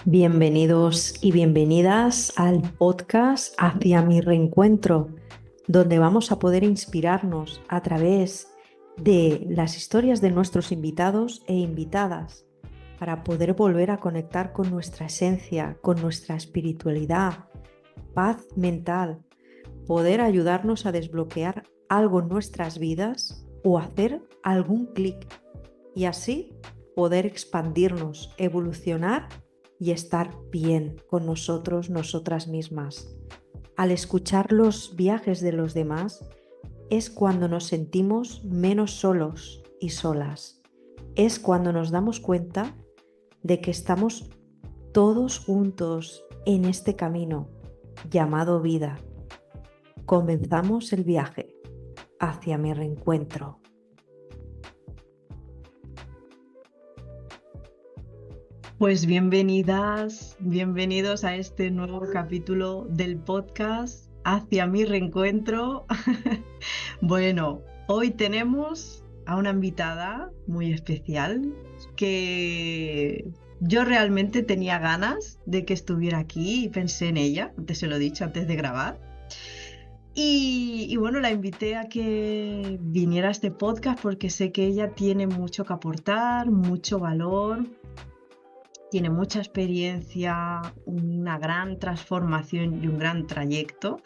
Bienvenidos y bienvenidas al podcast Hacia mi reencuentro, donde vamos a poder inspirarnos a través de las historias de nuestros invitados e invitadas para poder volver a conectar con nuestra esencia, con nuestra espiritualidad, paz mental, poder ayudarnos a desbloquear algo en nuestras vidas o hacer algún clic y así poder expandirnos, evolucionar y estar bien con nosotros, nosotras mismas. Al escuchar los viajes de los demás es cuando nos sentimos menos solos y solas. Es cuando nos damos cuenta de que estamos todos juntos en este camino llamado vida. Comenzamos el viaje hacia mi reencuentro. Pues bienvenidas, bienvenidos a este nuevo capítulo del podcast Hacia mi reencuentro. Bueno, hoy tenemos a una invitada muy especial que yo realmente tenía ganas de que estuviera aquí y pensé en ella, antes se lo he dicho, antes de grabar. Y bueno, la invité a que viniera a este podcast porque sé que ella tiene mucho que aportar, mucho valor. Tiene mucha experiencia, una gran transformación y un gran trayecto.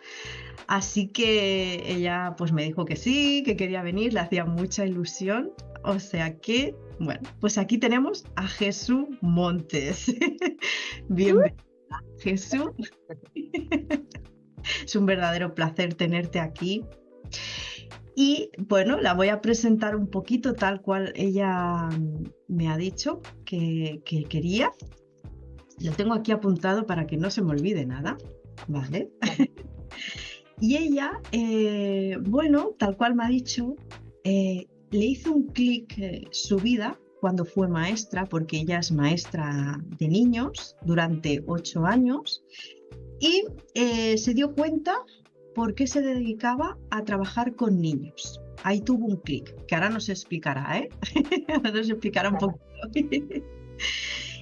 Así que ella pues me dijo que sí, que quería venir, le hacía mucha ilusión. O sea que, bueno, pues aquí tenemos a Jesús Montes. Bienvenida, Jesús. Es un verdadero placer tenerte aquí. Y bueno, la voy a presentar un poquito tal cual ella me ha dicho que quería. Lo tengo aquí apuntado para que no se me olvide nada, ¿vale? Y ella, bueno, tal cual me ha dicho, le hizo un clic su vida cuando fue maestra, porque ella es maestra de niños durante 8 años, y se dio cuenta por qué se dedicaba a trabajar con niños. Ahí tuvo un clic, que ahora nos explicará, ¿eh? Ahora nos explicará un poquito.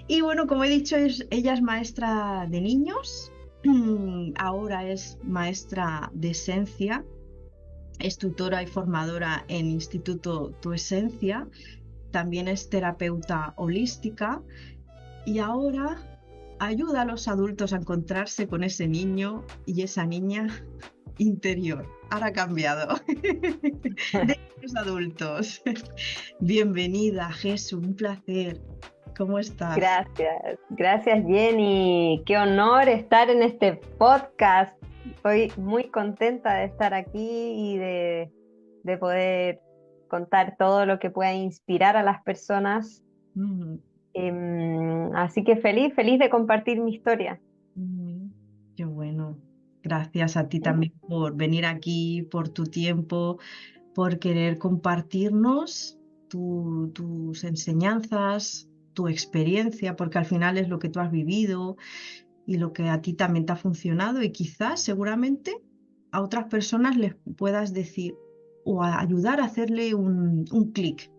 Y bueno, como he dicho, ella es maestra de niños, ahora es maestra de esencia, es tutora y formadora en Instituto Tu Esencia, también es terapeuta holística y ahora ayuda a los adultos a encontrarse con ese niño y esa niña interior. Ahora ha cambiado. De los adultos. Bienvenida, Jesús, un placer. ¿Cómo estás? Gracias Jenny. Qué honor estar en este podcast. Estoy muy contenta de estar aquí y de poder contar todo lo que pueda inspirar a las personas. Mm. Así que feliz de compartir mi historia. Mm, Qué bueno. Gracias a ti ¿Sí? también por venir aquí, por tu tiempo, por querer compartirnos tus enseñanzas, tu experiencia, porque al final es lo que tú has vivido y lo que a ti también te ha funcionado y quizás, seguramente, a otras personas les puedas decir o ayudar a hacerle un clic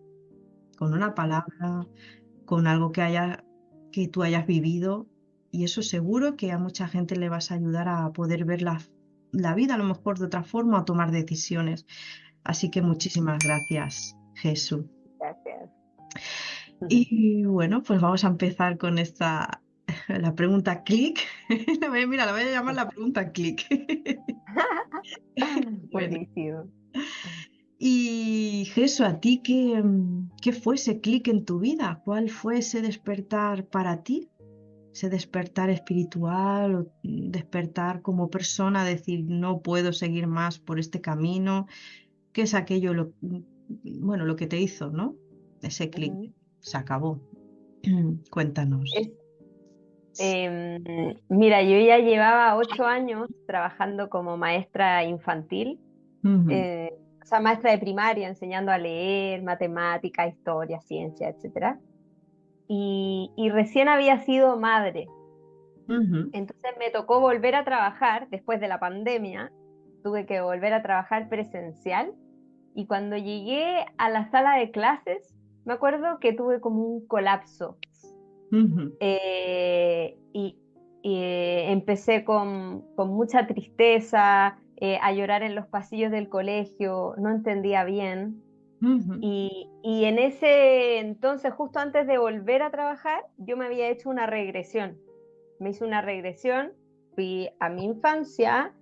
con una palabra, con algo que tú hayas vivido, y eso seguro que a mucha gente le vas a ayudar a poder ver la vida a lo mejor de otra forma, a tomar decisiones. Así que muchísimas gracias, Jesús. Gracias. Y bueno, pues vamos a empezar con la pregunta clic. Mira, la voy a llamar la pregunta clic. Bueno, Buenísimo. y Jesús, ¿a ti qué fue ese clic en tu vida? ¿Cuál fue ese despertar para ti? Ese despertar espiritual o despertar como persona, decir, no puedo seguir más por este camino. ¿Qué es aquello, bueno, lo que te hizo, ¿no? Ese clic, Ujú. se acabó. Cuéntanos. Es, Mira, yo ya llevaba 8 años trabajando como maestra infantil, Ujú, eh, o sea, maestra de primaria, enseñando a leer, matemática, historia, ciencia, etcétera. Y recién había sido madre. ujú, Entonces me tocó volver a trabajar después de la pandemia. Tuve que volver a trabajar presencial. Y cuando llegué a la sala de clases, me acuerdo que tuve como un colapso. Ujú, Y empecé con mucha tristeza, a llorar en los pasillos del colegio, no entendía bien. ujú, Y en ese entonces, justo antes de volver a trabajar, yo me había hecho una regresión. Me hice una regresión, fui a mi infancia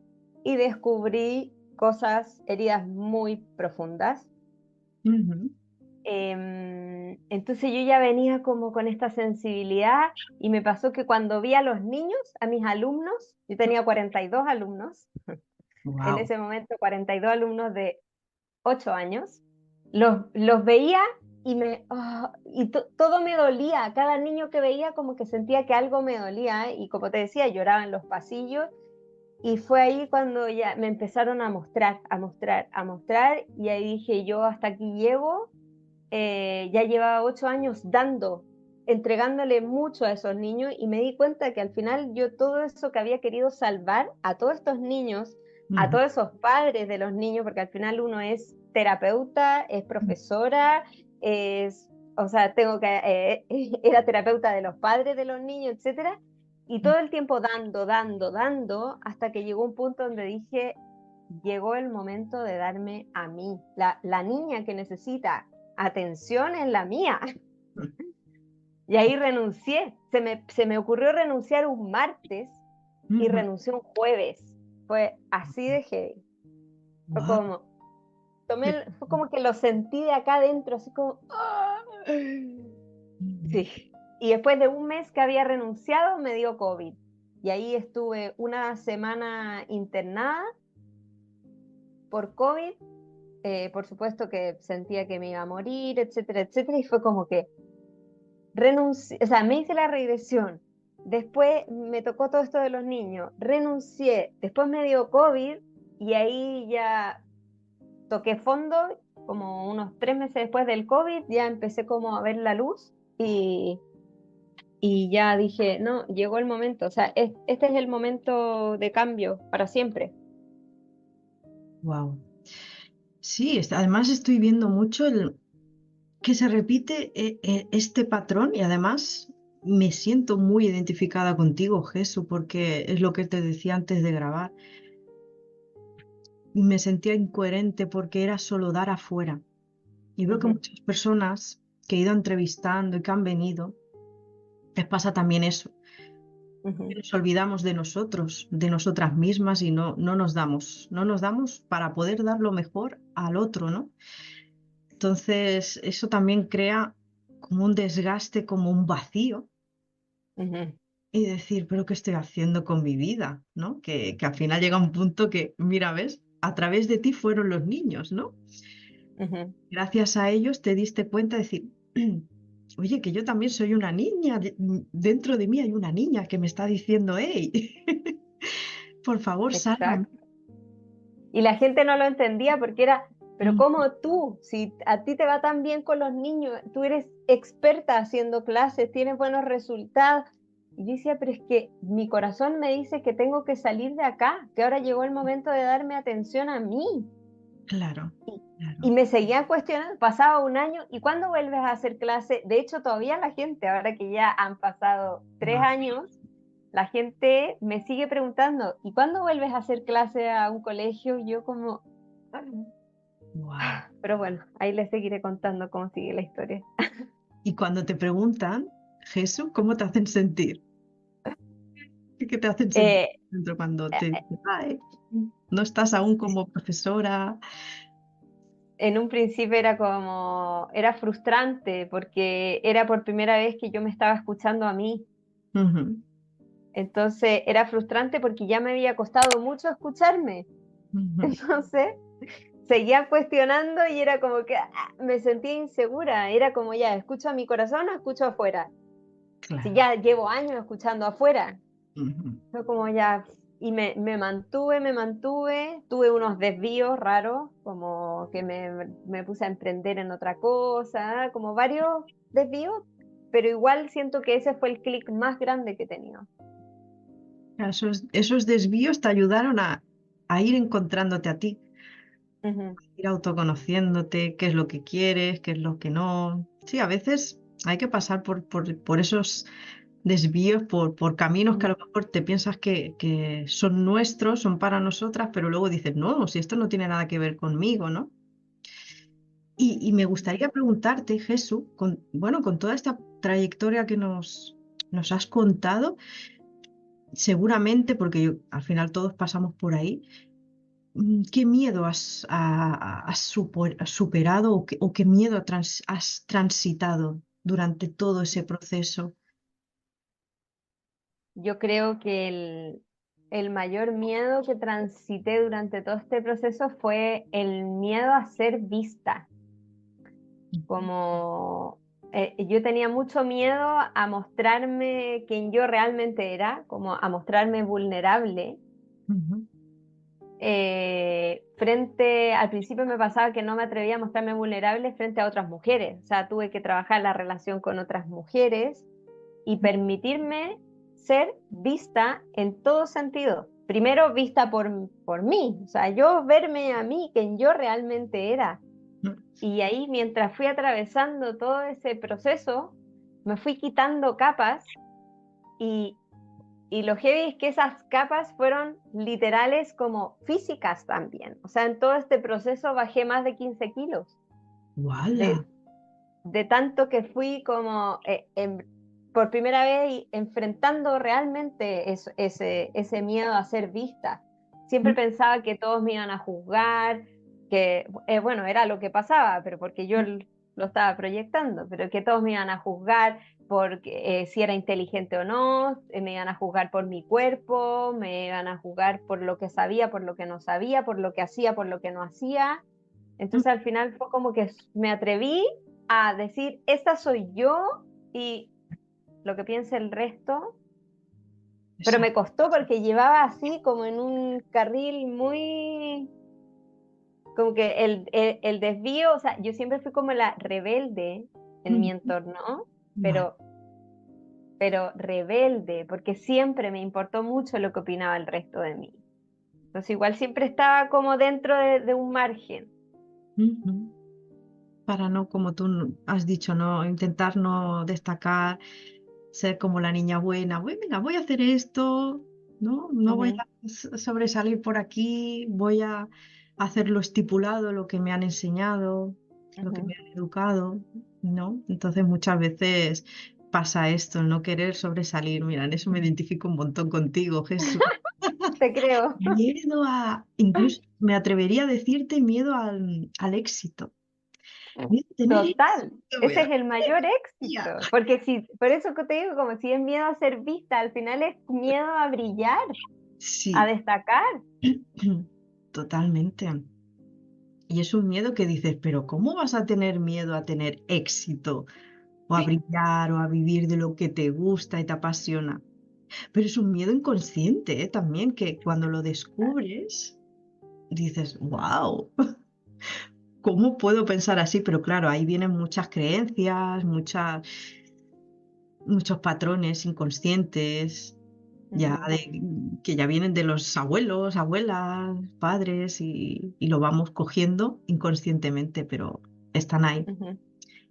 y descubrí cosas, heridas muy profundas. ujú, Entonces yo ya venía como con esta sensibilidad y me pasó que cuando vi a los niños, a mis alumnos, yo tenía 42 alumnos, en wow. ese momento 42 alumnos de 8 años, los veía y todo me dolía, cada niño que veía como que sentía que algo me dolía y como te decía, lloraba en los pasillos y fue ahí cuando ya me empezaron a mostrar, a mostrar, a mostrar y ahí dije yo hasta aquí llego. Ya llevaba 8 años entregándole mucho a esos niños y me di cuenta que al final yo todo eso que había querido salvar a todos estos niños, a Ujú, todos esos padres de los niños, porque al final uno es terapeuta, es profesora, o sea, era terapeuta de los padres de los niños, etcétera, y todo el tiempo dando, dando, dando, hasta que llegó un punto donde dije, llegó el momento de darme a mí, la niña que necesita atención es la mía. Y ahí renuncié. Se me ocurrió renunciar un martes y ujú. renuncié un jueves. Fue así de heavy. Fue Guau, como, qué- fue como que lo sentí de acá adentro, así como, ¡ah! ujú. Sí. Y después de un mes que había renunciado, me dio COVID. Y ahí estuve una semana internada por COVID. Por supuesto que sentía que me iba a morir, etcétera, etcétera. Y fue como que renuncié, o sea, me hice la regresión, después me tocó todo esto de los niños, renuncié, después me dio COVID y ahí ya toqué fondo, como unos 3 meses después del COVID, ya empecé como a ver la luz y ya dije, no, llegó el momento, o sea, este es el momento de cambio para siempre. Guau. Sí, además estoy viendo mucho que se repite este patrón y además me siento muy identificada contigo, Jesús, porque es lo que te decía antes de grabar. Me sentía incoherente porque era solo dar afuera. Y veo que Ujú, muchas personas que he ido entrevistando y que han venido, les pasa también eso. ujú. Nos olvidamos de nosotros, de nosotras mismas y no nos damos para poder dar lo mejor al otro, ¿no? Entonces, eso también crea como un desgaste, como un vacío Ujú, y decir, pero ¿qué estoy haciendo con mi vida? ¿No? Que al final llega un punto que, mira, ves, a través de ti fueron los niños, ¿no? ujú. Gracias a ellos te diste cuenta de decir, oye, que yo también soy una niña, dentro de mí hay una niña que me está diciendo, hey, por favor, sálvame. Exacto. Y la gente no lo entendía porque era, pero Mm, ¿cómo tú? Si a ti te va tan bien con los niños, tú eres experta haciendo clases, tienes buenos resultados. Y yo decía, pero es que mi corazón me dice que tengo que salir de acá, que ahora llegó el momento de darme atención a mí. claro, Y, y claro. me seguían cuestionando, pasaba un año, ¿y cuándo vuelves a hacer clase? De hecho, todavía la gente, ahora que ya han pasado 3 años, la gente me sigue preguntando, ¿y cuándo vuelves a hacer clase a un colegio? Y yo como, Wow. pero bueno, ahí les seguiré contando cómo sigue la historia. Y cuando te preguntan, Jesús, ¿cómo te hacen sentir? ¿Qué te hacen sentir Eh, dentro cuando eh, te dicen, "Ay, no estás aún como profesora"? en un principio era frustrante porque era por primera vez que yo me estaba escuchando a mí. Ujú, Entonces era frustrante porque ya me había costado mucho escucharme. ujú, Entonces seguía cuestionando y era como que me sentía insegura. Era como ya, escucho a mi corazón o escucho afuera. Si claro. ya llevo años escuchando afuera, Ujú. fue como ya, y me mantuve, tuve unos desvíos raros, como que me puse a emprender en otra cosa, como varios desvíos, pero igual siento que ese fue el clic más grande que he tenido. Esos desvíos te ayudaron a ir encontrándote a ti, Ujú, ir autoconociéndote, qué es lo que quieres, qué es lo que no. Sí, a veces Hay que pasar por esos desvíos, por caminos que a Mm. lo mejor te piensas que son nuestros, son para nosotras, pero luego dices, no, si esto no tiene nada que ver conmigo, ¿no? Y me gustaría preguntarte, Jesús, bueno, con toda esta trayectoria que nos has contado, seguramente, porque al final todos pasamos por ahí, ¿qué miedo has superado o qué miedo has transitado durante todo ese proceso? Yo creo que el mayor miedo que transité durante todo este proceso fue el miedo a ser vista. Ujú, Como yo tenía mucho miedo a mostrarme quien yo realmente era, como a mostrarme vulnerable. ujú, Al principio me pasaba que no me atrevía a mostrarme vulnerable frente a otras mujeres, o sea, tuve que trabajar la relación con otras mujeres y permitirme ser vista en todo sentido. Primero vista por mí, o sea, yo verme a mí, quien yo realmente era. ujú, Y ahí, mientras fui atravesando todo ese proceso, me fui quitando capas y, y lo heavy es que esas capas fueron literales como físicas también. O sea, en todo este proceso bajé más de 15 kilos. ¡Guala! De, de tanto que fui como por primera vez enfrentando realmente ese miedo a ser vista. Siempre Mm, pensaba que todos me iban a juzgar, que, bueno, era lo que pasaba, pero porque yo lo estaba proyectando, pero que todos me iban a juzgar porque si era inteligente o no, me iban a juzgar por mi cuerpo, me iban a juzgar por lo que sabía, por lo que no sabía, por lo que hacía, por lo que no hacía. mm, Entonces al final fue como que me atreví a decir, esta soy yo y lo que piense el resto, pero me Exacto. costó porque llevaba así como en un carril muy, como que el desvío, o sea, yo siempre fui como la rebelde en mi Mm, entorno, vale. pero, pero rebelde, porque siempre me importó mucho lo que opinaba el resto de mí. Entonces igual siempre estaba como dentro de un margen. Ujú. Para no, como tú has dicho, no intentar no destacar, ser como la niña buena. Venga, voy a hacer esto, no voy Ujú, a sobresalir por aquí, voy a hacer lo estipulado, lo que me han enseñado, lo que ujú. me han educado, ¿no? Entonces muchas veces pasa esto, el no querer sobresalir. Mira, en eso me identifico un montón contigo, Jesús. Te creo. Incluso me atrevería a decirte miedo al éxito. Miedo a tener Total, éxito, me ese da es el mayor ya. éxito, porque si, por eso que te digo, como si es miedo a ser vista, al final es miedo a brillar, a Sí, destacar. totalmente. Y es un miedo que dices, pero ¿cómo vas a tener miedo a tener éxito o a brillar o a vivir de lo que te gusta y te apasiona? Pero es un miedo inconsciente, ¿eh? También que cuando lo descubres dices, wow, ¿cómo puedo pensar así? Pero claro, ahí vienen muchas creencias, muchos patrones inconscientes, ya Ujú, que ya vienen de los abuelos, abuelas, padres y lo vamos cogiendo inconscientemente, pero están ahí ujú,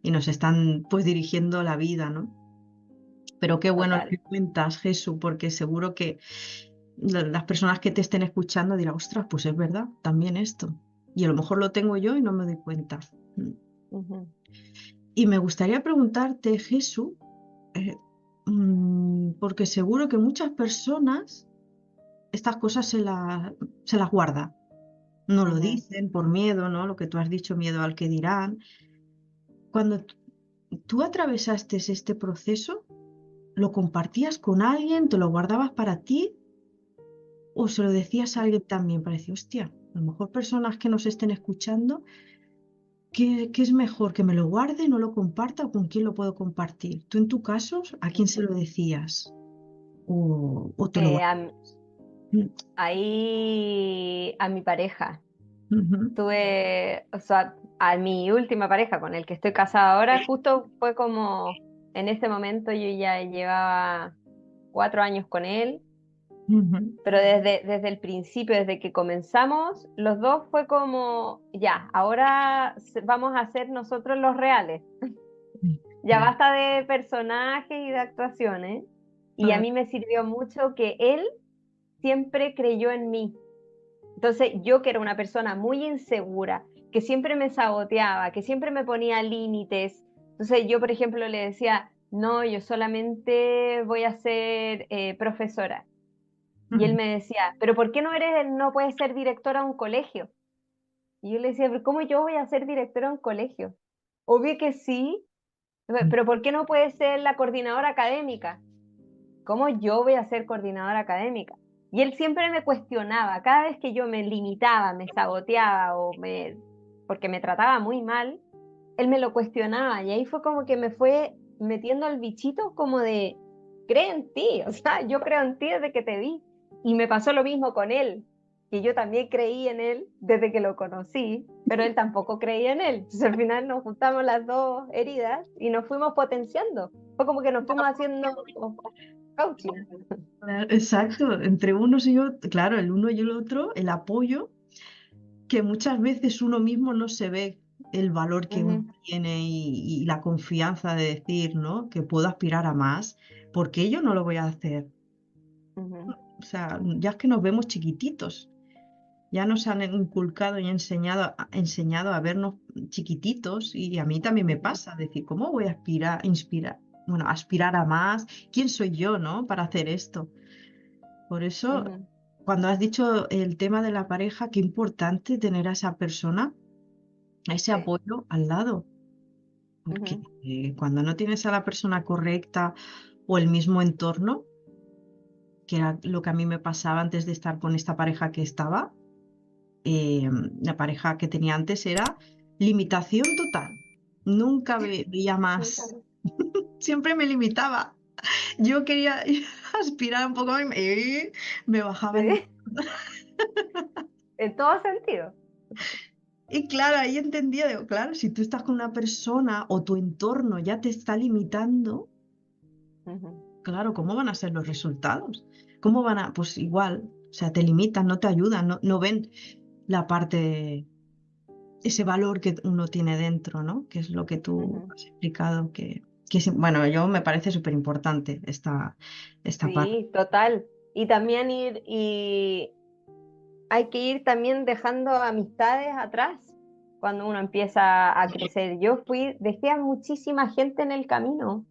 y nos están pues dirigiendo la vida, ¿no? Pero qué bueno lo total. que cuentas, Jesús, porque seguro que las personas que te estén escuchando dirán, ostras, pues es verdad, también esto. Y a lo mejor lo tengo yo y no me doy cuenta. Mm. Ujú, Y me gustaría preguntarte, Jesús, eh, porque seguro que muchas personas estas cosas se las guardan, no lo ujú. dicen por miedo, ¿no? Lo que tú has dicho, miedo al que dirán. Cuando tú atravesaste este proceso, ¿lo compartías con alguien, te lo guardabas para ti o se lo decías a alguien también? Parecía, hostia, a lo mejor personas que nos estén escuchando, ¿qué es mejor? ¿Que me lo guarde, no lo comparta o con quién lo puedo compartir? Tú en tu caso, ¿a quién se lo decías? ¿O te lo Eh, guardabas? a, Mm, ahí a mi pareja. ujú, Tuve, o sea, a mi última pareja con el que estoy casada ahora, justo fue como en ese momento yo ya llevaba 4 años con él. ujú, Pero desde el principio, desde que comenzamos, los dos fue como, ya, ahora vamos a ser nosotros los reales. ya basta de personajes y de actuaciones. Y a mí me sirvió mucho que él siempre creyó en mí. Entonces, yo que era una persona muy insegura, que siempre me saboteaba, que siempre me ponía límites. Entonces, yo, por ejemplo, le decía, no, yo solamente voy a ser profesora. Y él me decía, pero ¿por qué no puedes ser directora de un colegio? Y yo le decía, pero ¿cómo yo voy a ser directora de un colegio? Obvio que sí, pero ¿por qué no puedes ser la coordinadora académica? ¿Cómo yo voy a ser coordinadora académica? Y él siempre me cuestionaba, cada vez que yo me limitaba, me saboteaba porque me trataba muy mal, él me lo cuestionaba y ahí fue como que me fue metiendo el bichito como de, cree en ti, o sea, yo creo en ti desde que te vi. Y me pasó lo mismo con él, que yo también creí en él desde que lo conocí, pero él tampoco creía en él. Entonces al final nos juntamos las dos heridas y nos fuimos potenciando. Fue como que nos fuimos haciendo coaching. Exacto, entre unos y otros, claro, el uno y el otro, el apoyo, que muchas veces uno mismo no se ve el valor que uno Ujú, tiene y la confianza de decir, ¿no? Que puedo aspirar a más, porque yo no lo voy a hacer. ujú, O sea, ya es que nos vemos chiquititos, ya nos han inculcado y enseñado a vernos chiquititos y a mí también me ujú, pasa, decir, ¿cómo voy a aspirar a más? ¿Quién soy yo, ¿no? Para hacer esto. Por eso, ujú. cuando has dicho el tema de la pareja, qué importante tener a esa persona, a ese Sí. apoyo al lado, porque Ujú, cuando no tienes a la persona correcta o el mismo entorno, que era lo que a mí me pasaba antes de estar con esta pareja que estaba, eh, la pareja que tenía antes era limitación total. Nunca veía más. Siempre me limitaba. Yo quería aspirar un poco más y me bajaba el... sí, en todo sentido. Y claro, ahí entendía, digo, claro, si tú estás con una persona o tu entorno ya te está limitando, Ujú, claro, ¿cómo van a ser los resultados? ¿Cómo van a, pues igual, o sea, te limitan, no te ayudan, no ven la parte, ese valor que uno tiene dentro, ¿no? Que es lo que tú ujú. has explicado, bueno, yo me parece súper importante esta parte. Sí, total. Y también hay que ir también dejando amistades atrás cuando uno empieza a crecer. Dejé a muchísima gente en el camino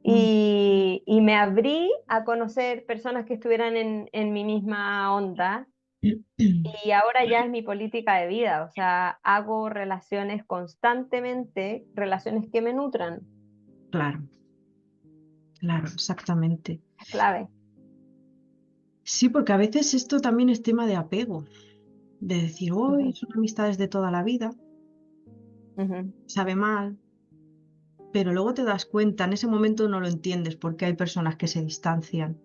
Mm. y me abrí a conocer personas que estuvieran en mi misma onda. Y ahora ya es mi política de vida, o sea, hago relaciones constantemente, relaciones que me nutran, Claro, claro, exactamente. es clave. Sí, porque a veces esto también es tema de apego, de decir, hoy Ujú, son amistades de toda la vida, ujú, sabe mal, pero luego te das cuenta, en ese momento no lo entiendes porque hay personas que se distancian,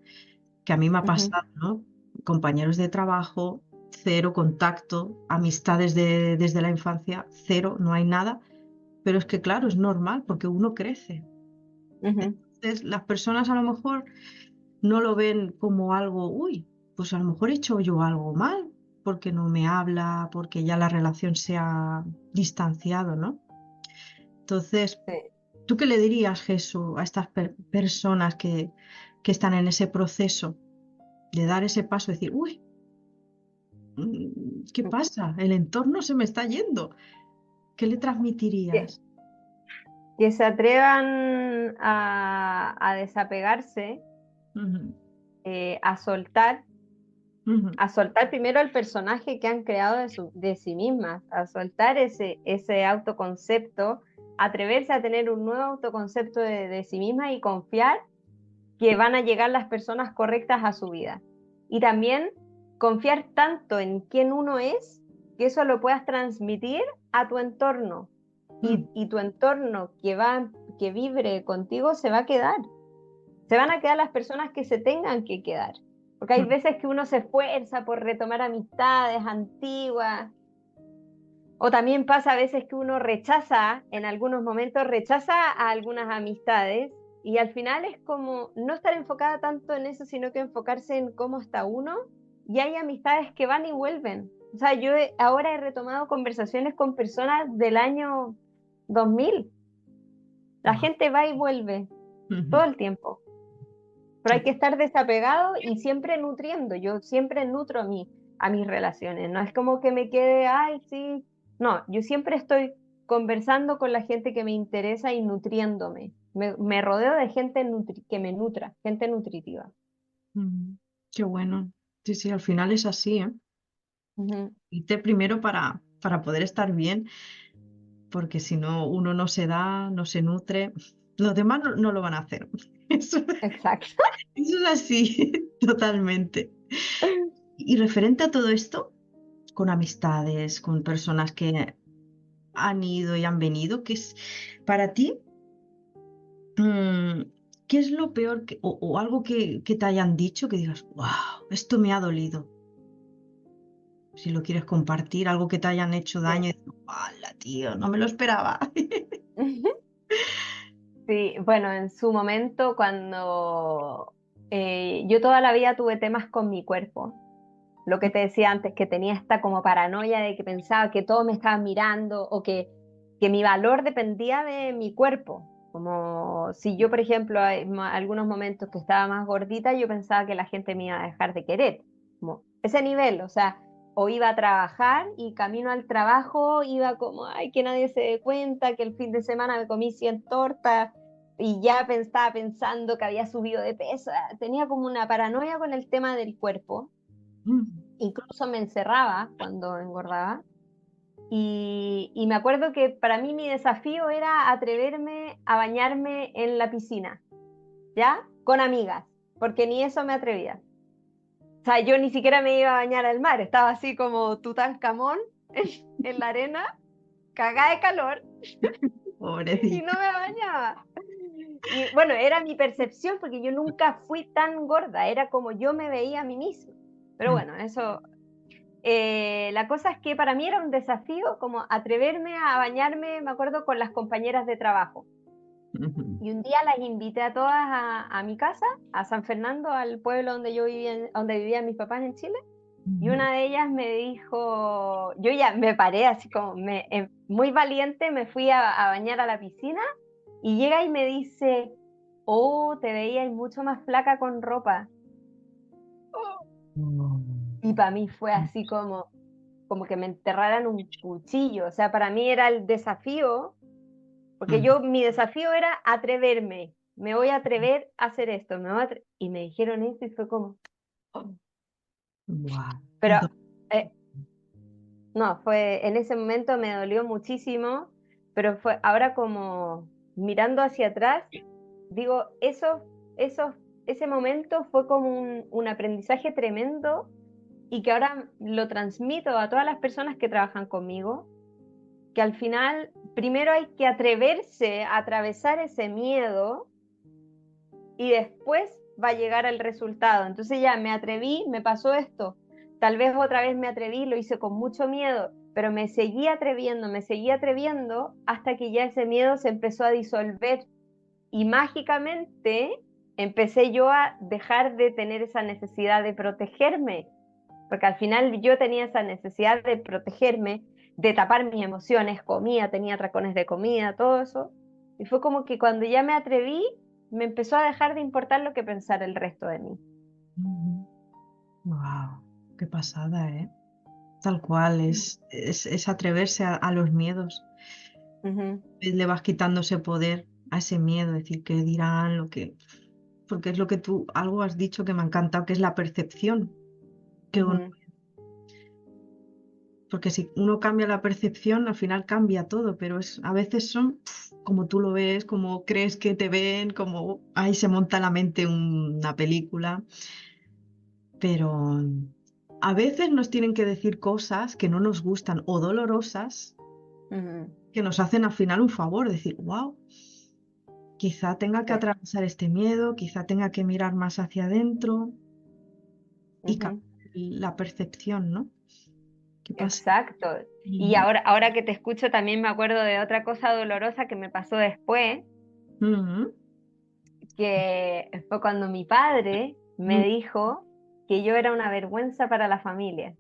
que a mí me ha ujú, pasado, ¿no? Compañeros de trabajo, cero contacto, amistades desde la infancia, cero, no hay nada, pero es que claro, es normal porque uno crece. ujú. Entonces, las personas a lo mejor no lo ven como algo, uy, pues a lo mejor he hecho yo algo mal, porque no me habla, porque ya la relación se ha distanciado, ¿no? Entonces, Sí. ¿tú qué le dirías, Jesús, a estas personas que están en ese proceso de dar ese paso, decir, uy, ¿qué pasa? El entorno se me está yendo. ¿Qué le Que, transmitirías? que se atrevan a desapegarse, Ujú, a soltar, ujú, a soltar primero el personaje que han creado de sí mismas, a soltar ese autoconcepto, atreverse a tener un nuevo autoconcepto de sí misma y confiar que van a llegar las personas correctas a su vida. Y también confiar tanto en quién uno es que eso lo puedas transmitir a tu entorno. mm, Y tu entorno que vibre contigo se va a quedar. Se van a quedar las personas que se tengan que quedar. Porque hay mm, veces que uno se esfuerza por retomar amistades antiguas. O también pasa a veces que uno rechaza, en algunos momentos rechaza a algunas amistades y al final es como no estar enfocada tanto en eso, sino que enfocarse en cómo está uno y hay amistades que van y vuelven. O sea, ahora he retomado conversaciones con personas del año 2000 La Guau. gente va y vuelve todo Ujú. el tiempo, pero hay Qué- que estar desapegado y siempre nutriendo. Yo siempre nutro a mis relaciones. No es como que me quede, ay, sí. No, yo siempre estoy conversando con la gente que me interesa y nutriéndome. Me rodeo de gente que me nutra, gente nutritiva. Ujú. Qué bueno. Sí, sí, al final es así, ¿eh? Ujú. Irte primero para poder estar bien, porque si no, uno no se da, no se nutre, los demás no lo van a hacer. Eso, Exacto. eso es así, totalmente. Y referente a todo esto, con amistades, con personas que han ido y han venido, ¿qué es para ti? mm, ¿Qué es lo peor o algo que te hayan dicho que digas, wow, esto me ha dolido? Si lo quieres compartir, algo que te hayan hecho Sí. daño, y dices, ¡hala, tío! No me lo esperaba. Sí, bueno, en su momento cuando yo toda la vida tuve temas con mi cuerpo, lo que te decía antes, que tenía esta como paranoia de que pensaba que todos me estaban mirando o que mi valor dependía de mi cuerpo. Como si yo, por ejemplo, hay algunos momentos que estaba más gordita, yo pensaba que la gente me iba a dejar de querer. Como ese nivel, o sea, o iba a trabajar y camino al trabajo iba como, ay, que nadie se dé cuenta, que el fin de semana me comí 100 tortas y ya estaba pensando que había subido de peso. Tenía como una paranoia con el tema del cuerpo, Mm, incluso me encerraba cuando engordaba. Y me acuerdo que para mí mi desafío era atreverme a bañarme en la piscina, ¿ya? Con amigas, porque ni eso me atrevía. O sea, yo ni siquiera me iba a bañar al mar, estaba así como Tutankamón en la arena, cagada de calor, y no pobrecita. me bañaba. Y bueno, era mi percepción porque yo nunca fui tan gorda, era como yo me veía a mí misma. Pero Mm, bueno, eso. La cosa es que para mí era un desafío como atreverme a bañarme, me acuerdo, con las compañeras de trabajo. ujú, Y un día las invité a todas a mi casa, a San Fernando, al pueblo donde yo vivía, donde vivían mis papás en Chile. Y ujú. una de ellas me dijo, yo ya me paré así como muy valiente, me fui a bañar a la piscina y llega y me dice, oh, te veías mucho más flaca con ropa. Y para mí fue así como que me enterraran un cuchillo. O sea, para mí era el desafío, porque Mm, mi desafío era atreverme. Me voy a atrever a hacer esto. Y me dijeron eso y fue como, "Oh". guau. Pero eh, no, en ese momento me dolió muchísimo, pero fue ahora como mirando hacia atrás, digo, eso, ese momento fue como un aprendizaje tremendo y que ahora lo transmito a todas las personas que trabajan conmigo, que al final primero hay que atreverse a atravesar ese miedo y después va a llegar el resultado. Entonces ya me atreví, me pasó esto, tal vez otra vez me atreví, lo hice con mucho miedo, pero me seguí atreviendo hasta que ya ese miedo se empezó a disolver y mágicamente empecé yo a dejar de tener esa necesidad de protegerme, porque al final yo tenía esa necesidad de protegerme, de tapar mis emociones, comía, tenía atracones de comida, todo eso. Y fue como que cuando ya me atreví, me empezó a dejar de importar lo que pensara el resto de mí. Wow, qué pasada, ¿eh? Tal cual, es atreverse a los miedos. Ujú, Le vas quitando ese poder a ese miedo, decir que dirán lo que. Porque es lo que tú, algo has dicho que me ha encantado, que es la percepción. Que uno- ujú, porque si uno cambia la percepción, al final cambia todo, pero a veces son como tú lo ves, como crees que te ven, como ahí se monta en la mente una película, pero a veces nos tienen que decir cosas que no nos gustan o dolorosas ujú, que nos hacen al final un favor, decir, wow, quizá tenga que sí, atravesar este miedo, quizá tenga que mirar más hacia adentro y ujú. cambiar la percepción, ¿no? ¿Qué pasa? Exacto. Y Ujú, ahora que te escucho también me acuerdo de otra cosa dolorosa que me pasó después, ujú, que fue cuando mi padre me ujú. dijo que yo era una vergüenza para la familia.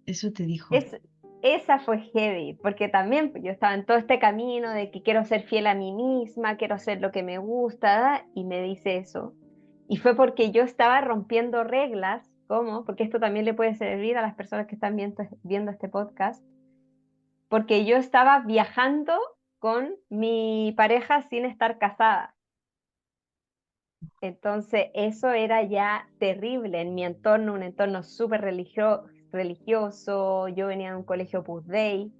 Eso te dijo. Es, esa fue heavy, porque también yo estaba en todo este camino de que quiero ser fiel a mí misma, quiero hacer lo que me gusta, y me dice eso. Y fue porque yo estaba rompiendo reglas, ¿cómo? Porque esto también le puede servir a las personas que están viendo este podcast, porque yo estaba viajando con mi pareja sin estar casada. Entonces, eso era ya terrible en mi entorno, un entorno súper religioso. Yo venía de un colegio Opus Dei,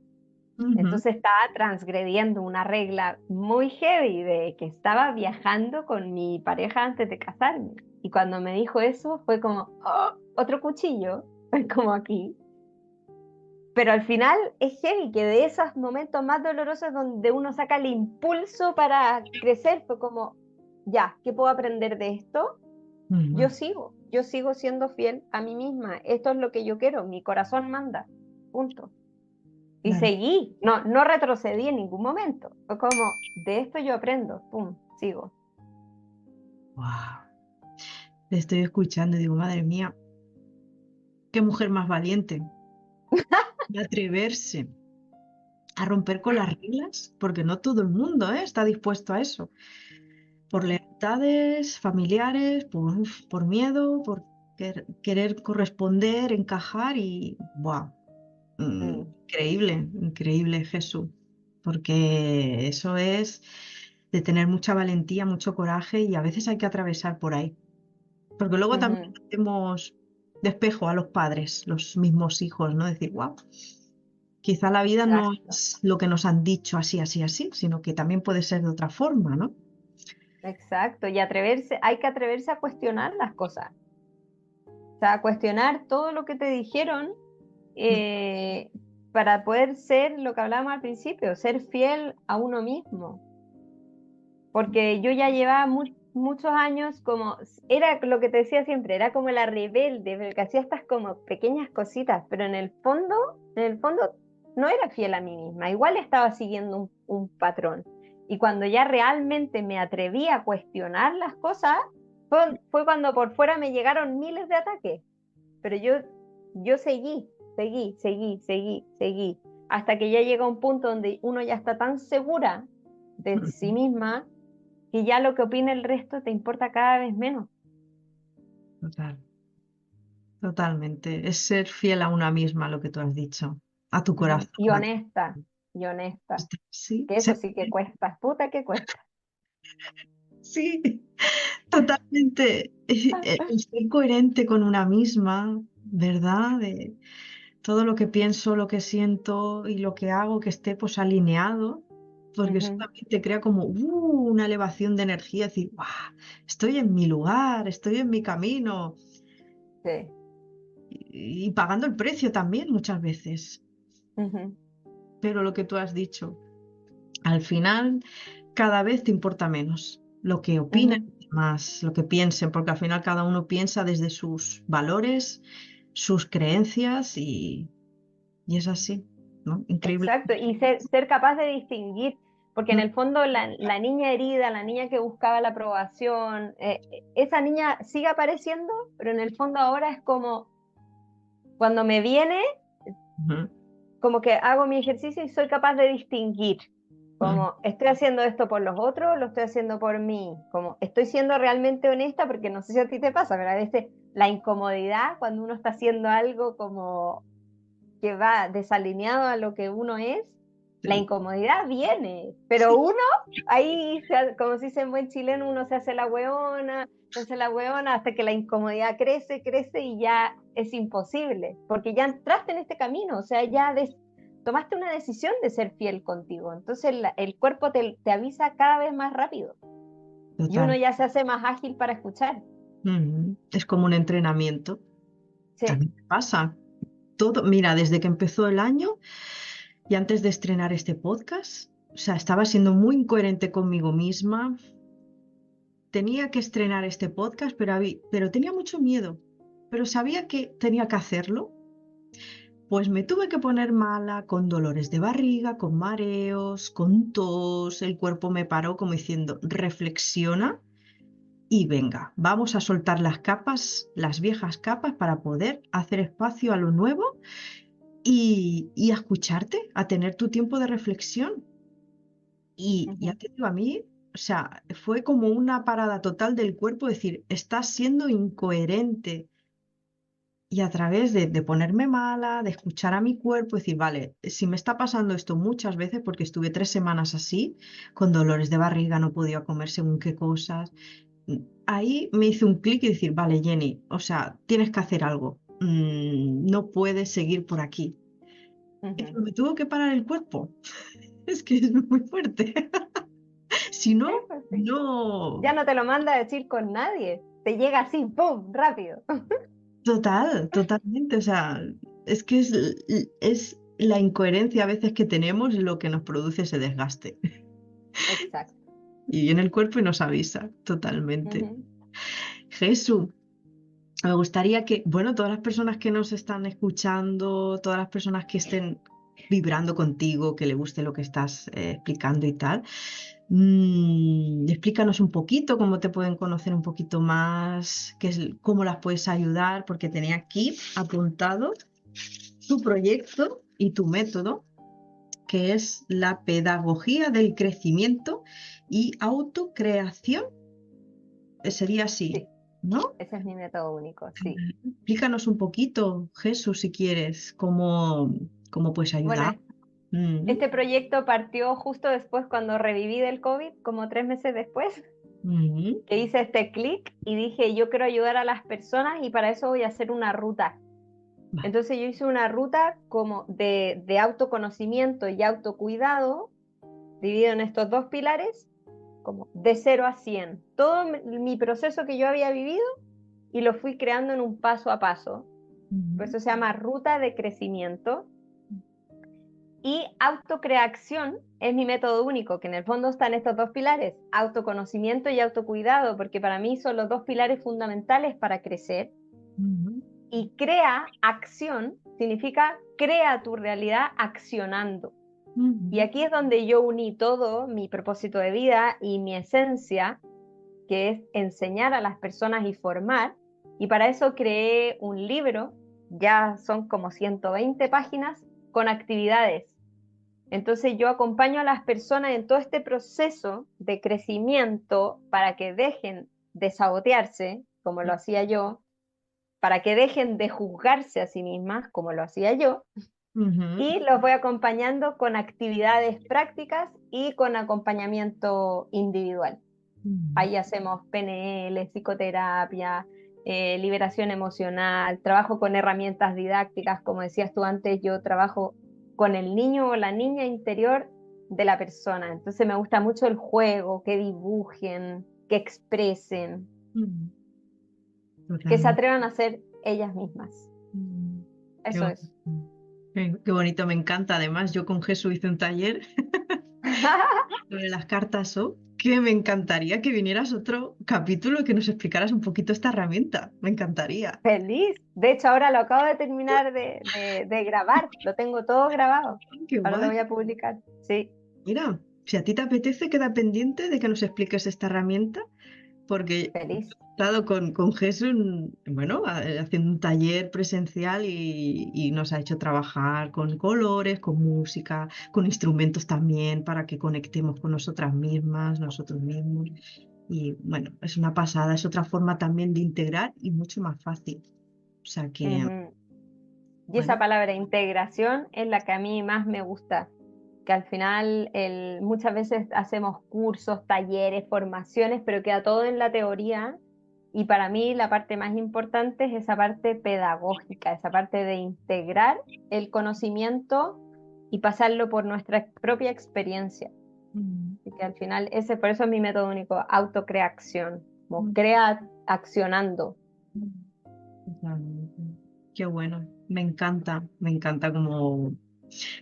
Ujú. entonces estaba transgrediendo una regla muy heavy de que estaba viajando con mi pareja antes de casarme. Y cuando me dijo eso, fue como, "Oh, otro cuchillo", como aquí. Pero al final es heavy, que de esos momentos más dolorosos donde uno saca el impulso para crecer, fue como, ya, ¿qué puedo aprender de esto? Ujú. Yo sigo siendo fiel a mí misma. Esto es lo que yo quiero, mi corazón manda. Punto. Y Claro. seguí, no retrocedí en ningún momento. Fue como, de esto yo aprendo, pum, sigo. Wow. Le estoy escuchando y digo, madre mía, qué mujer más valiente. Y atreverse a romper con las reglas, porque no todo el mundo, está dispuesto a eso. Por lealtades familiares, por miedo, por querer corresponder, encajar y, wow, Mm, increíble, increíble Jesús, porque eso es de tener mucha valentía, mucho coraje y a veces hay que atravesar por ahí, porque luego también ujú. hacemos despejo a los padres, los mismos hijos, ¿no? Decir, wow, quizá la vida no Exacto, es lo que nos han dicho así, así, así, sino que también puede ser de otra forma, ¿no? exacto. Y atreverse, hay que atreverse a cuestionar las cosas. O sea, a cuestionar todo lo que te dijeron, eh, para poder ser lo que hablábamos al principio, ser fiel a uno mismo. Porque yo ya llevaba muchos años como, era lo que te decía siempre, era como la rebelde, pero que hacía estas como pequeñas cositas, pero en el fondo no era fiel a mí misma, igual estaba siguiendo un patrón. Y cuando ya realmente me atreví a cuestionar las cosas, fue cuando por fuera me llegaron miles de ataques, pero yo seguí, hasta que ya llega un punto donde uno ya está tan segura de sí misma que ya lo que opine el resto te importa cada vez menos. Total, totalmente. Es ser fiel a una misma, lo que tú has dicho, a tu Ujú. corazón. Y honesta, Sí, que eso sí que cuesta, puta que cuesta. sí, totalmente. El ser coherente con una misma, ¿verdad? De todo lo que pienso, lo que siento y lo que hago, que esté pues alineado, porque eso Ujú. también te crea como una elevación de energía, decir, ¡guau! Estoy en mi lugar, estoy en mi camino Sí. y pagando el precio también muchas veces. Ujú. Pero lo que tú has dicho, al final cada vez te importa menos lo que opinen Ujú. los demás, lo que piensen, porque al final cada uno piensa desde sus valores, sus creencias y es así, ¿no? Increíble. Exacto, y ser capaz de distinguir, porque en el fondo la niña herida, la niña que buscaba la aprobación, esa niña sigue apareciendo, pero en el fondo ahora es como cuando me viene, Ujú, como que hago mi ejercicio y soy capaz de distinguir, ujú, como estoy haciendo esto por los otros, lo estoy haciendo por mí, como estoy siendo realmente honesta, porque no sé si a ti te pasa, pero a veces la incomodidad cuando uno está haciendo algo como que va desalineado a lo que uno es, la sí, incomodidad viene, pero sí, uno ahí, como se dice en buen chileno, uno se hace la hueona hasta que la incomodidad crece y ya es imposible, porque ya entraste en este camino, o sea, ya tomaste una decisión de ser fiel contigo, entonces el cuerpo te avisa cada vez más rápido y uno total. ya se hace más ágil para escuchar. Es como un entrenamiento. Sí. También me pasa. Todo, mira, desde que empezó el año y antes de estrenar este podcast, o sea, estaba siendo muy incoherente conmigo misma. Tenía que estrenar este podcast, pero tenía mucho miedo. Pero sabía que tenía que hacerlo. Pues me tuve que poner mala, con dolores de barriga, con mareos, con tos. El cuerpo me paró como diciendo, reflexiona y venga, vamos a soltar las capas, las viejas capas, para poder hacer espacio a lo nuevo y a escucharte, a tener tu tiempo de reflexión. Y ya Ujú. te digo, a mí, o sea, fue como una parada total del cuerpo, decir, estás siendo incoherente. Y a través de ponerme mala, de escuchar a mi cuerpo, decir, vale, si me está pasando esto muchas veces, porque estuve 3 semanas así, con dolores de barriga, no podía comer según qué cosas, ahí me hice un clic y decir, vale, Jenny, o sea, tienes que hacer algo, no puedes seguir por aquí. Ujú. Pero me tuvo que parar el cuerpo, es que es muy fuerte. Si Sí, no, pues sí. no, Ya no te lo manda a decir con nadie. Te llega así, ¡pum! Rápido. totalmente, o sea, es que es la incoherencia a veces que tenemos lo que nos produce ese desgaste. Exacto. Y viene el cuerpo y nos avisa totalmente. Ujú. Jesús, me gustaría que, bueno, todas las personas que nos están escuchando, todas las personas que estén vibrando contigo, que le guste lo que estás explicando y tal, explícanos un poquito cómo te pueden conocer un poquito más, cómo las puedes ayudar, porque tenía aquí apuntado tu proyecto y tu método, que es la pedagogía del crecimiento y autocreación. Sería así, Sí, ¿no? ese es mi método único, sí. Explícanos un poquito, Jesús, si quieres, cómo puedes Bueno, ayudar. Mm, este proyecto partió justo después cuando reviví del COVID, como 3 meses después, mm, que hice este clic y dije, yo quiero ayudar a las personas y para eso voy a hacer una ruta. vale. Entonces yo hice una ruta como de autoconocimiento y autocuidado, dividido en estos dos pilares, como de 0 a 100. Todo mi proceso que yo había vivido y lo fui creando en un paso a paso. Por Mm, eso se llama ruta de crecimiento. Y autocreación es mi método único, que en el fondo están estos dos pilares, autoconocimiento y autocuidado, porque para mí son los dos pilares fundamentales para crecer. mm, Y crea acción significa crea tu realidad accionando. Y mm, aquí es donde yo uní todo mi propósito de vida y mi esencia, que es enseñar a las personas y formar. Y para eso creé un libro, ya son como 120 páginas, con actividades. Entonces yo acompaño a las personas en todo este proceso de crecimiento para que dejen de sabotearse, como lo hacía yo, para que dejen de juzgarse a sí mismas, como lo hacía yo, mm, y los voy acompañando con actividades prácticas y con acompañamiento individual. mm, Ahí hacemos PNL, psicoterapia, liberación emocional, trabajo con herramientas didácticas, como decías tú antes, yo trabajo con el niño o la niña interior de la persona. Entonces me gusta mucho el juego, que dibujen, que expresen, mm, que se totalmente. atrevan a ser ellas mismas. Mm, qué Eso bonito. es. Qué bonito, me encanta. Además, yo con Jesús hice un taller sobre las cartas O, que me encantaría que vinieras otro capítulo y que nos explicaras un poquito esta herramienta. Me encantaría. Feliz. De hecho, ahora lo acabo de terminar de grabar. Lo tengo todo grabado. Qué Ahora lo guay. voy a publicar. Sí, Mira, si a ti te apetece, queda pendiente de que nos expliques esta herramienta, porque yo feliz. he estado con Jesús, bueno, haciendo un taller presencial y nos ha hecho trabajar con colores, con música, con instrumentos también para que conectemos con nosotras mismas, nosotros mismos. Y bueno, es una pasada, es otra forma también de integrar y mucho más fácil. O sea que, Ujú. Y esa bueno. palabra integración es la que a mí más me gusta, que al final muchas veces hacemos cursos, talleres, formaciones, pero queda todo en la teoría. Y para mí la parte más importante es esa parte pedagógica, esa parte de integrar el conocimiento y pasarlo por nuestra propia experiencia. Mm, Y que al final por eso es mi método único, autocreación, como mm, crea accionando. mm. Totalmente. Qué bueno, me encanta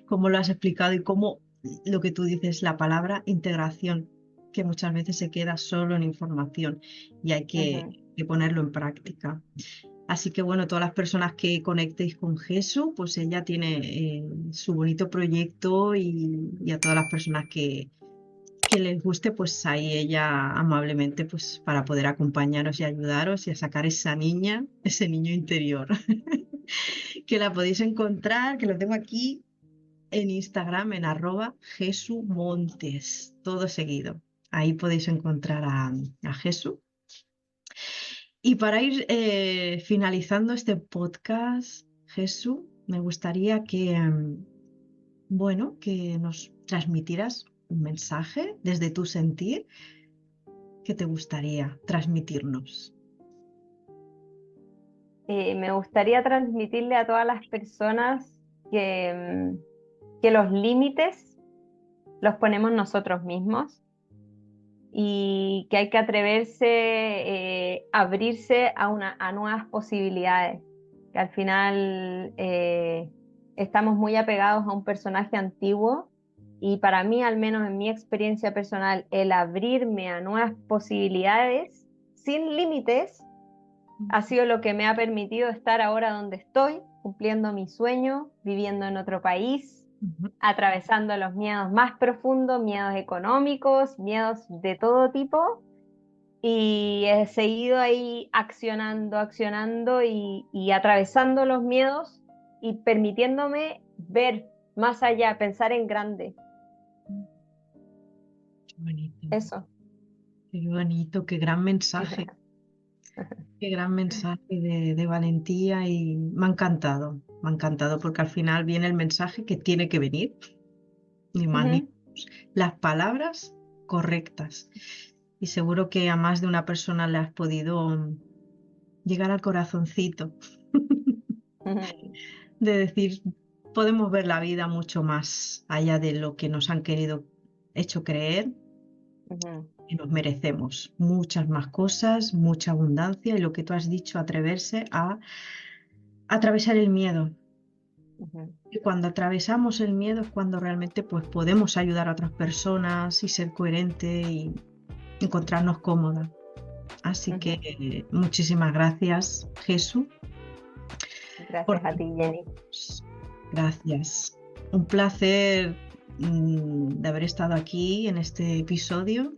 cómo lo has explicado y cómo lo que tú dices, la palabra integración, que muchas veces se queda solo en información y hay Ujú. que ponerlo en práctica. Así que bueno, todas las personas que conectéis con Jesús, pues ella tiene su bonito proyecto y a todas las personas que les guste, pues ahí ella amablemente, pues para poder acompañaros y ayudaros y a sacar esa niña, ese niño interior. que la podéis encontrar, que lo tengo aquí en Instagram, en @jesumontes, todo seguido. Ahí podéis encontrar a Jesús. Y para ir finalizando este podcast, Jesús, me gustaría bueno, que nos transmitieras un mensaje desde tu sentir que te gustaría transmitirnos. Me gustaría transmitirle a todas las personas que los límites los ponemos nosotros mismos y que hay que atreverse, abrirse a nuevas posibilidades. Que al final estamos muy apegados a un personaje antiguo y para mí, al menos en mi experiencia personal, el abrirme a nuevas posibilidades sin límites ha sido lo que me ha permitido estar ahora donde estoy, cumpliendo mi sueño, viviendo en otro país, atravesando los miedos más profundos, miedos económicos, miedos de todo tipo, y he seguido ahí accionando y atravesando los miedos y permitiéndome ver más allá, pensar en grande. Qué bonito. Eso. Qué bonito, qué gran mensaje. Qué gran mensaje de valentía y me ha encantado porque al final viene el mensaje que tiene que venir, ni más ni menos. Las palabras correctas. Y seguro que a más de una persona le has podido llegar al corazoncito de decir, podemos ver la vida mucho más allá de lo que nos han hecho creer. Y nos merecemos muchas más cosas, mucha abundancia y lo que tú has dicho, atreverse a atravesar el miedo. Y cuando atravesamos el miedo es cuando realmente pues, podemos ayudar a otras personas y ser coherente y encontrarnos cómodas. Así que muchísimas gracias, Jesús. Gracias a ti, Jenny. Gracias. Un placer de haber estado aquí en este episodio.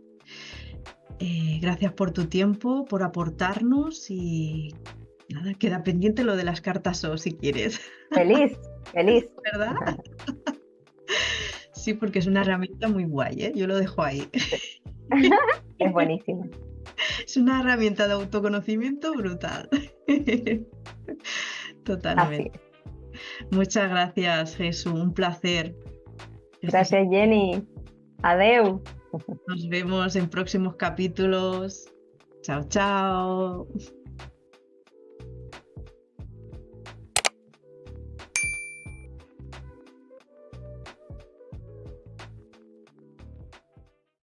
Gracias por tu tiempo, por aportarnos y nada, queda pendiente lo de las cartas O si quieres. Feliz. ¿Verdad? Sí, porque es una herramienta muy guay, ¿eh? Yo lo dejo ahí. Es buenísimo. Es una herramienta de autoconocimiento brutal. Totalmente. Muchas gracias, Jesús. Un placer. Gracias, Jenny. Adeu. Nos vemos en próximos capítulos. Chao, chao.